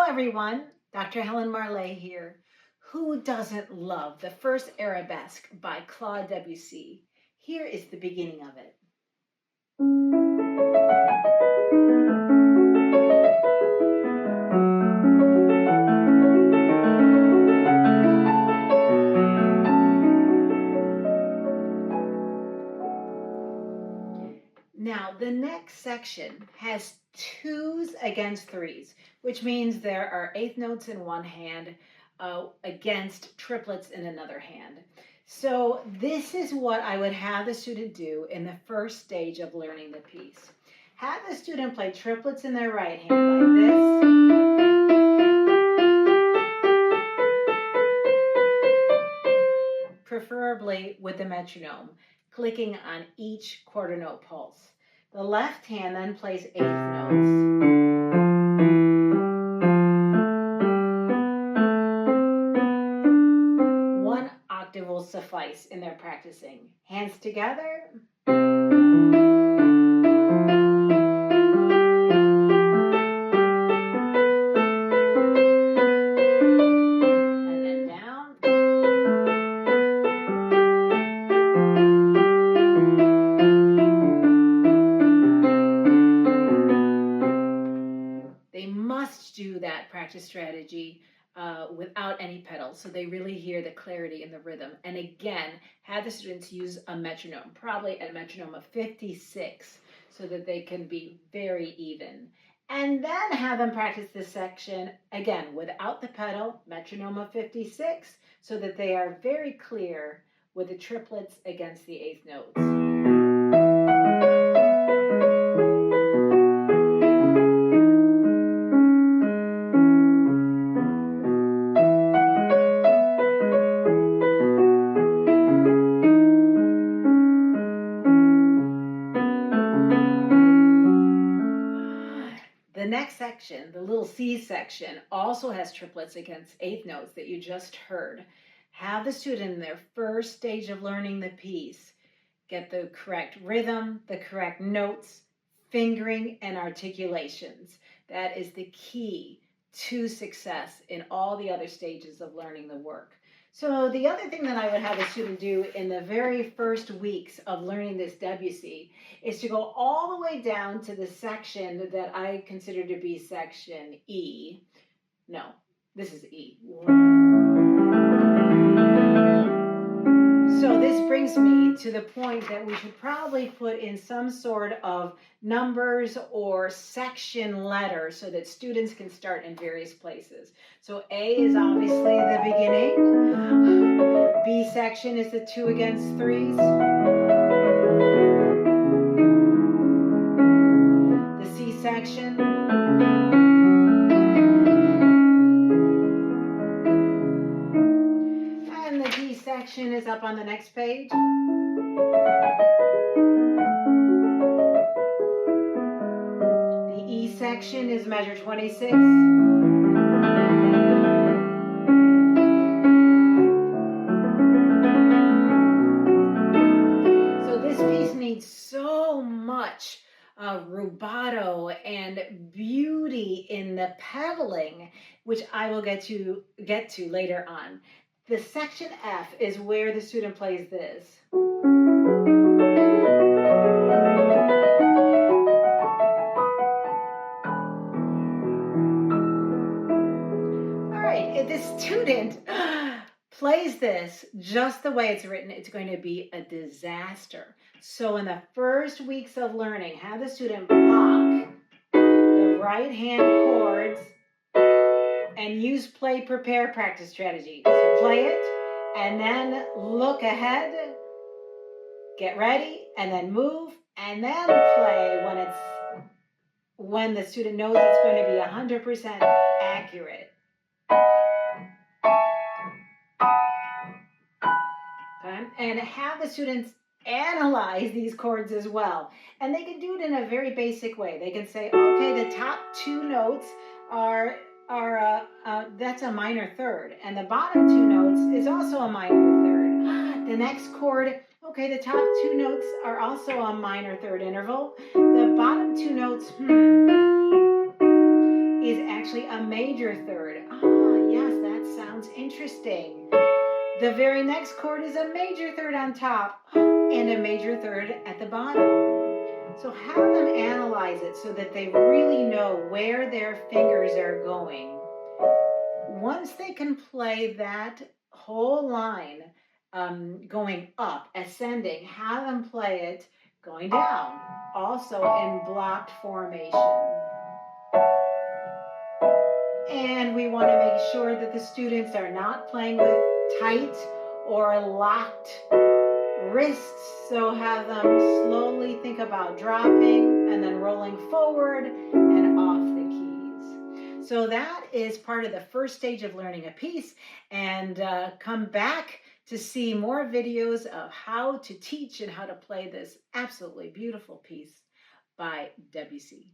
everyone, Dr. Helen Marley here. Who doesn't love the first Arabesque by Claude Debussy? Here is the beginning of it. Now, the next section has 2's against 3's, which means there are eighth notes in one hand against triplets in another hand. So this is what I would have the student do in the first stage of learning the piece. Have the student play triplets in their right hand like this. Preferably with the metronome, clicking on each quarter note pulse. The left hand then plays eighth notes. One octave will suffice in their practicing. Hands together. And then down. They must do that practice strategy without any pedals, so they really hear the clarity in the rhythm. And again, have the students use a metronome, probably a metronome of 56, so that they can be very even. And then have them practice this section, again, without the pedal, metronome of 56, so that they are very clear with the triplets against the eighth notes. The next section, the little C section, also has triplets against eighth notes that you just heard. Have the student in their first stage of learning the piece get the correct rhythm, the correct notes, fingering, and articulations. That is the key to success in all the other stages of learning the work. So the other thing that I would have a student do in the very first weeks of learning this Debussy is to go all the way down to the section that I consider to be section E. No, this is E. So this brings me to the point that we should probably put in some sort of numbers or section letters so that students can start in various places. So A is obviously the beginning. B section is the 2 against 3's. The C section. And the D section is up on the next page. The E section is measure 26. So this piece needs so much rubato and beauty in the pedaling, which I will get to later on. The section F is where the student plays this. All right, if the student plays this just the way it's written, it's going to be a disaster. So in the first weeks of learning, have the student block the right hand chords and use play, prepare, practice strategy. So play it and then look ahead, get ready, and then move, and then play when the student knows it's going to be 100% accurate. Okay? And have the students analyze these chords as well. And they can do it in a very basic way. They can say, okay, the top 2 notes are that's a minor third, and the bottom 2 notes is also a minor third. The next chord, okay, the top 2 notes are also a minor third interval. The bottom 2 notes, is actually a major third. Ah, yes, that sounds interesting. The very next chord is a major third on top and a major third at the bottom. So have them analyze it so that they really know where their fingers are going. Once they can play that whole line going up, ascending, have them play it going down, also in blocked formation. And we want to make sure that the students are not playing with tight or locked wrists. So have them slowly think about dropping and then rolling forward and off the keys. So that is part of the first stage of learning a piece. And come back to see more videos of how to teach and how to play this absolutely beautiful piece by Debussy.